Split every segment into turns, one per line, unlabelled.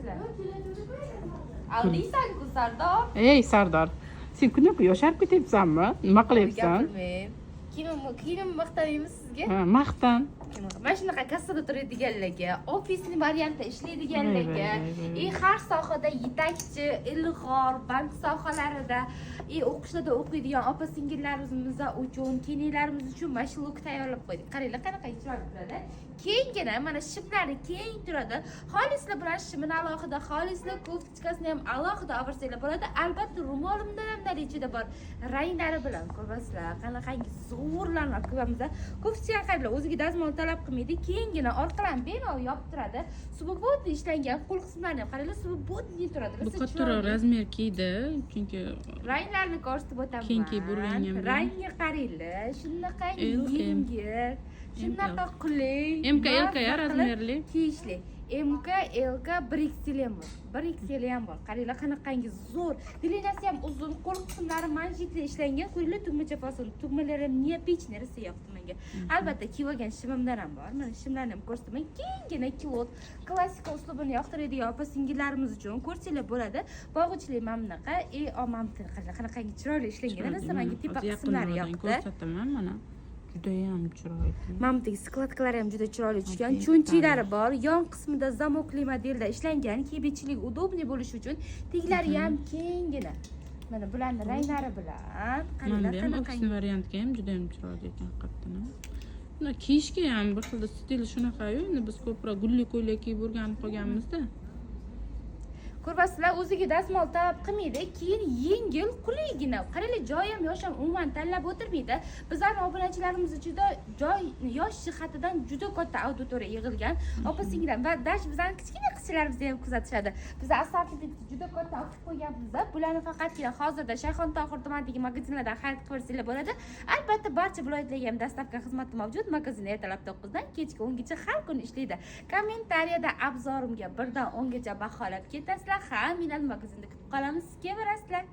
sizlar. Aldiysan-ku Sardor.
Ey Sardor, sen kun-ku yosharib ketyapsanmi? Nima qilyapsan?
Kiyimim maqtamaymi sizga?
Ha, maqtan.
Mana shunaqa kassada turadiganlarga, ofisni variantda ishlaydiganlarga, har sohada yetakchi, ilg'or, bank sohalarida, o'qishlarda o'qiydigan opa-singillarimiz uchun, kelinlarimiz uchun mana shu look tayyorlab qo'ydik. Qaranglar, qanaqa chiroyli turadi. Keyingina mana shimlari keng turadi. Xolislar bilan shimini alohida, xolislar koftichkasini ham alohida olsanglar bo'ladi. Albatta, ro'molimda ham ichida bor. Ranglari bilan ko'rasizlar. Qanaqangi zo'rlanib ko'ramiz. Koftichka qaranglar, o'ziga dazmol talab qilmaydi. Keyingina orqalarni bemalol yopib turadi. Svobodniy ishlangan qo'l qismlarini ham qaranglar, svobodniy turadi.
Bu kattaroq razmer kiydi, chunki
ranglarni ko'rsatib o'taman.
Keng kiyib bo'lgangan.
Rangga qaranglar, shunaqa yengil, shunaqa qulay.
MK LK ya razmerli.
Kiyishli. MK LK 1XL ham bor. 1XL ham bor. Qaranglar qanaqangi zo'r. Dilinasi ham uzun, qo'l qismlari manjetli ishlangan. Qo'yinglar tugmacha fason. Tugmalari ham neopichniy rosa yoqdi menga. Albatta kiyib olgan shimimdan ham bor. Mana shimlarni ham ko'rsataman. Kenggina kilot, klassika uslubini yoqtiradigan opa-singillarimiz uchun ko'rsanglar bo'ladi. Bog'ichli mana bunaqa, omamni qanaqangi chiroyli ishlangan. Rosa menga tepa qismlari yoqdi.
Ko'rsataman mana. Judayam chiroyli.
Mamdagi skladkalari ham juda chiroyli tushgan. Cho'nchiklari bor. Yon qismida zamokli modelda ishlangan. Kiyib udobniy bo'lishi uchun teglari ham kenggina. Mana bularning ranglari bilan
Mana bu ofis variantga ham judayam chiroyli ekan qatdan. Buni kiyishga ham bir xil stil shunaqa-yu. Endi biz ko'proq gulli ko'ylak kiyib o'rganib qolganmiz-da.
Ko'rasizlar, o'ziga dazmol talab qilmaydi, keyin yengil, qulaygina. Qaranglar, joy ham yosh ham umuman tanlab o'tirmaydi. Bizlarning obunachilarimiz ichida joy yosh jihatidan juda katta auditoriya yig'ilgan. Opa-singillar va dash bizlarning kichkina qizchalarimizni ham kuzatishadi. Biz assortimentni juda katta ochib qo'yganmiz. Bularni faqatgina hozirda Shayxontohur tumanidagi magazinlarda xarid qilsanglar bo'ladi. Albatta, barcha viloyatlarga ham dastavka xizmati mavjud. Magazin ertalab 9 dan kechki 10 gacha har kun ishlaydi. Kommentariyada obzorimga 1 dan 10 gacha baholab ketasizlar. Ha, men magazinda kutib qolamiz. Kevarasizlar.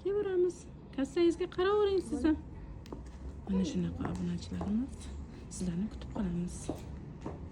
Kevaramiz. Kassangizga qaravering siz ham. Mana shunaqa obunachilarimiz. Sizlarni kutib qolamiz.